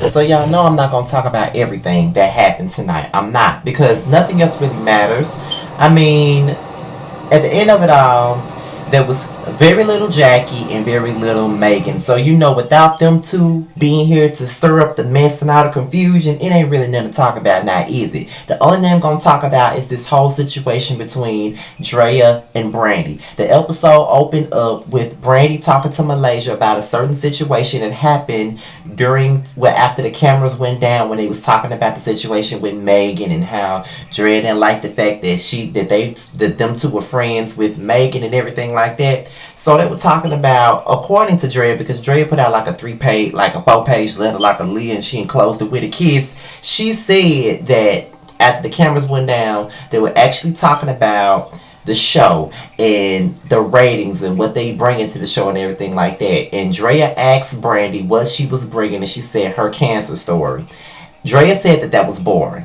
So y'all know I'm not gonna talk about everything that happened tonight. I'm not, because nothing else really matters. I mean, at the end of it all, there was very little Jackie and very little Megan. So without them two being here to stir up the mess and all the confusion, it ain't really nothing to talk about now, is it? The only thing I'm gonna talk about is this whole situation between Drea and Brandy. The episode opened up with Brandy talking to Malaysia about a certain situation that happened after the cameras went down, when they was talking about the situation with Megan and how Drea didn't like the fact that them two were friends with Megan and everything like that. So they were talking about, according to Drea, because Drea put out like a 3-page, like a 4-page letter, like a Leah, and she enclosed it with a kiss. She said that after the cameras went down, they were actually talking about the show and the ratings and what they bring into the show and everything like that. And Drea asked Brandy what she was bringing, and she said her cancer story. Drea said that was boring.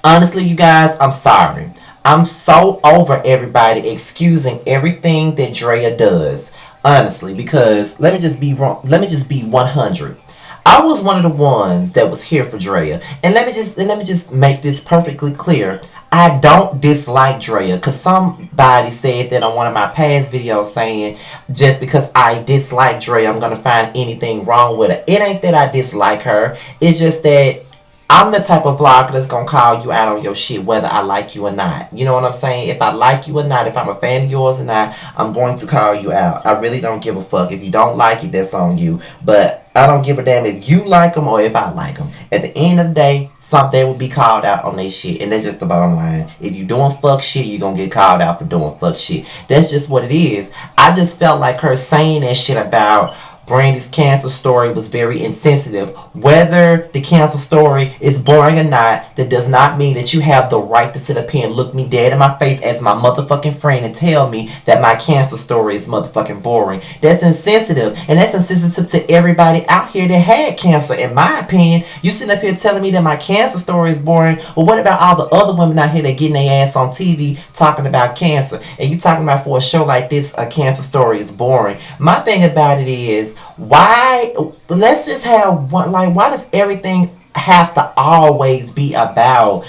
Honestly, you guys, I'm sorry. I'm so over everybody excusing everything that Drea does. Honestly, because let me just be wrong. Let me just be 100. I was one of the ones that was here for Drea, and let me just make this perfectly clear. I don't dislike Drea, because somebody said that on one of my past videos, saying just because I dislike Drea, I'm gonna find anything wrong with her. It ain't that I dislike her. It's just that I'm the type of vlogger that's gonna call you out on your shit whether I like you or not. You know what I'm saying? If I like you or not, if I'm a fan of yours or not, I'm going to call you out. I really don't give a fuck. If you don't like it, that's on you. But I don't give a damn if you like them or if I like them. At the end of the day, something will be called out on their shit, and that's just the bottom line. If you doing fuck shit, you gonna get called out for doing fuck shit. That's just what it is. I just felt like her saying that shit about Brandy's cancer story was very insensitive. Whether the cancer story is boring or not, that does not mean that you have the right to sit up here and look me dead in my face as my motherfucking friend and tell me that my cancer story is motherfucking boring. That's insensitive, and that's insensitive to everybody out here that had cancer. In my opinion, you sitting up here telling me that my cancer story is boring. Well, what about all the other women out here that getting their ass on TV talking about cancer? And you talking about, for a show like this, a cancer story is boring. My thing about it is, why let's just have one, like, why does everything have to always be about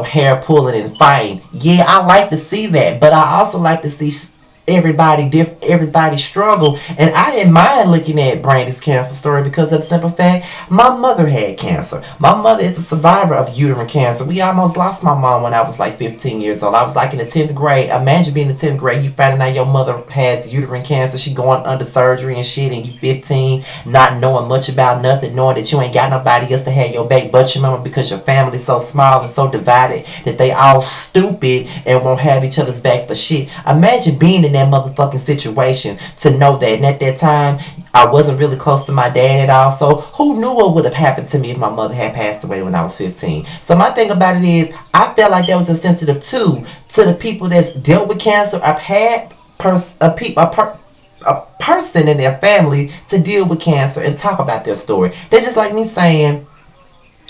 hair pulling and fighting? Yeah, I like to see that, but I also like to see everybody struggle. And I didn't mind looking at Brandy's cancer story, because of the simple fact my mother had cancer. My mother is a survivor of uterine cancer. We almost lost my mom when I was like 15 years old. I was like in the 10th grade. Imagine being in the 10th grade, you finding out your mother has uterine cancer, she going under surgery and shit, and you 15, not knowing much about nothing, knowing that you ain't got nobody else to have your back but your mama, because your family's so small and so divided that they all stupid and won't have each other's back for shit. Imagine being in that motherfucking situation, to know that. And at that time, I wasn't really close to my dad at all. So who knew what would have happened to me if my mother had passed away when I was 15? So my thing about it is, I felt like that was insensitive too to the people that's dealt with cancer. I've had a person in their family to deal with cancer and talk about their story. They're just like me saying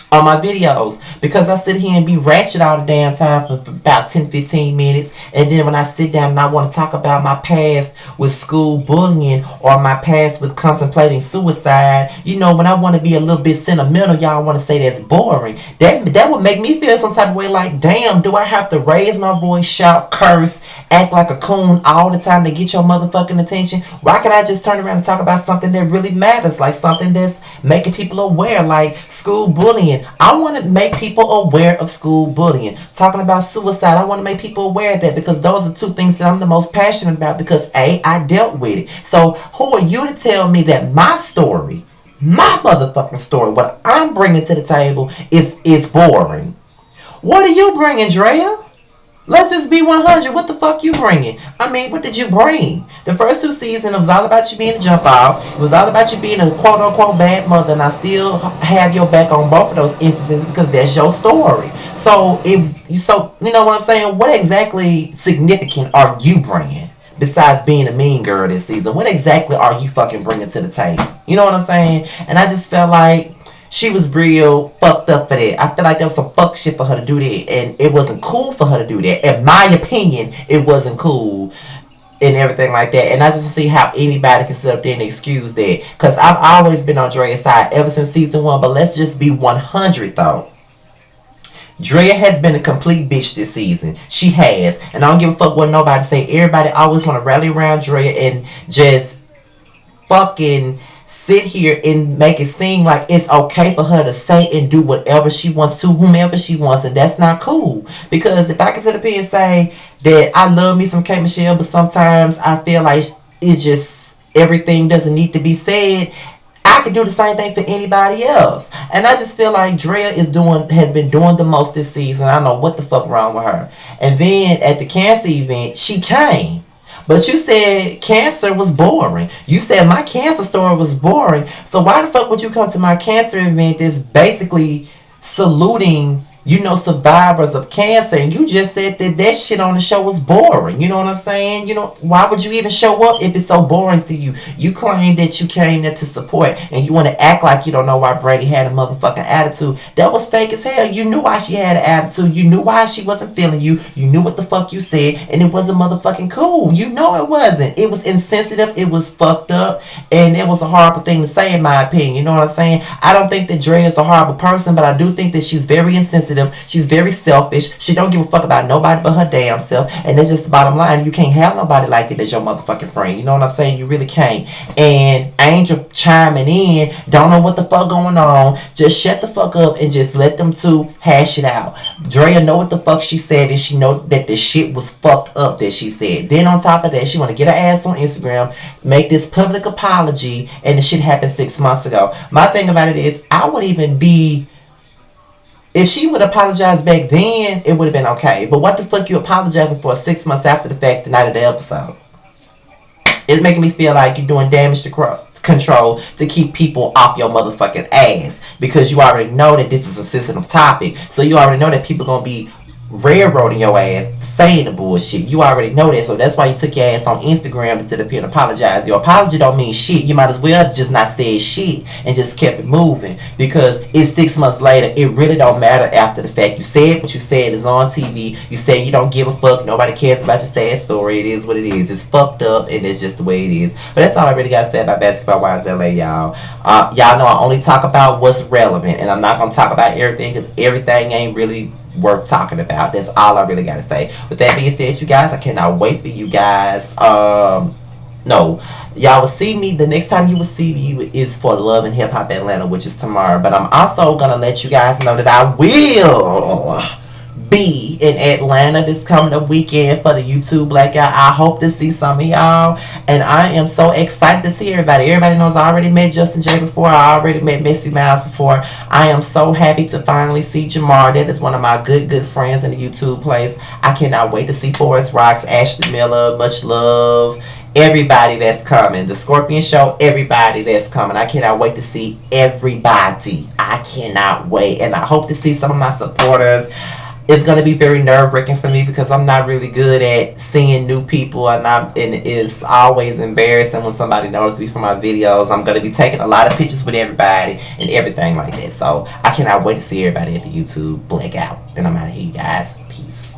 on my videos, because I sit here and be ratchet all the damn time for about 10-15 minutes, and then when I sit down and I want to talk about my past with school bullying or my past with contemplating suicide, when I want to be a little bit sentimental, y'all want to say that's boring. That would make me feel some type of way, like, damn, do I have to raise my voice, shout, curse, act like a coon all the time to get your motherfucking attention? Why can't I just turn around and talk about something that really matters, like something that's making people aware, like school bullying? I want to make people aware of school bullying. Talking about suicide, I want to make people aware of that, because those are two things that I'm the most passionate about, because I dealt with it. So who are you to tell me that my story, my motherfucking story, what I'm bringing to the table is boring? What are you bringing, Drea? Let's just be 100. What the fuck you bringing? I mean, what did you bring? The first two seasons, it was all about you being a jump off. It was all about you being a quote unquote bad mother, and I still have your back on both of those instances, because that's your story. So you know what I'm saying? What exactly significant are you bringing besides being a mean girl this season? What exactly are you fucking bringing to the table? You know what I'm saying? And I just felt like she was real fucked up for that. I feel like that was some fuck shit for her to do that, and it wasn't cool for her to do that. In my opinion, it wasn't cool. and everything like that. And I just see how anybody can sit up there and excuse that. Because I've always been on Dre's side ever since season one. But let's just be 100 though. Drea has been a complete bitch this season. She has. And I don't give a fuck what nobody say. Everybody always want to rally around Drea and just fucking sit here and make it seem like it's okay for her to say and do whatever she wants to whomever she wants, and that's not cool. Because if I can sit up here and say that I love me some K Michelle, but sometimes I feel like it's just everything doesn't need to be said, I can do the same thing for anybody else. And I just feel like Drea has been doing the most this season. I don't know what the fuck wrong with her. And then at the cancer event, she came. But you said cancer was boring. You said my cancer story was boring. So why the fuck would you come to my cancer event that's basically saluting, survivors of cancer, and you just said that shit on the show was boring. You know what I'm saying? Why would you even show up if it's so boring to you? You claim that you came there to support, and you want to act like you don't know why Brady had a motherfucking attitude. That was fake as hell. You knew why she had an attitude. You knew why she wasn't feeling you. You knew what the fuck you said, and it wasn't motherfucking cool. You know it wasn't. It was insensitive. It was fucked up, and it was a horrible thing to say, in my opinion. You know what I'm saying? I don't think that Dre is a horrible person, but I do think that she's very insensitive. She's very selfish. She don't give a fuck about nobody but her damn self. And that's just the bottom line. You can't have nobody like that as your motherfucking friend. You know what I'm saying? You really can't. And Angel chiming in, don't know what the fuck going on. Just shut the fuck up and just let them two hash it out. Drea know what the fuck she said, and she know that the shit was fucked up that she said. Then on top of that, she want to get her ass on Instagram, make this public apology, and the shit happened 6 months ago. My thing about it is, I would even be, if she would apologize back then, it would have been okay. But what the fuck you apologizing for 6 months after the fact, the night of the episode? It's making me feel like you're doing damage to control to keep people off your motherfucking ass. Because you already know that this is a sensitive topic. So you already know that people going to be railroading your ass, saying the bullshit. You already know that, so that's why you took your ass on Instagram instead of being apologize. Your apology don't mean shit. You might as well just not say shit and just kept it moving, because it's 6 months later. It really don't matter after the fact. You said what you said is on TV. You said you don't give a fuck. Nobody cares about your sad story. It is what it is. It's fucked up, and it's just the way it is. But that's all I really gotta say about Basketball Wives LA, y'all. Y'all know I only talk about what's relevant, and I'm not gonna talk about everything, because everything ain't really worth talking about. That's all I really gotta say. With that being said, you guys, I cannot wait for you guys. No, y'all will see me. The next time you will see me is for Love and Hip Hop Atlanta, which is tomorrow. But I'm also gonna let you guys know that I will be in Atlanta this coming weekend for the YouTube Blackout. I hope to see some of y'all, and I am so excited to see everybody. Everybody knows I already met Justin J before. I already met Missy Miles before. I am so happy to finally see Jamar. That is one of my good friends in the YouTube place. I cannot wait to see Forest Rocks, Ashley Miller, much love. Everybody that's coming, the Scorpion Show, everybody that's coming. I cannot wait to see everybody. I cannot wait, and I hope to see some of my supporters. It's gonna be very nerve-wracking for me, because I'm not really good at seeing new people, and it's always embarrassing when somebody notices me from my videos. I'm gonna be taking a lot of pictures with everybody and everything like that. So I cannot wait to see everybody at the YouTube Blackout. And I'm out of here, you guys. Peace.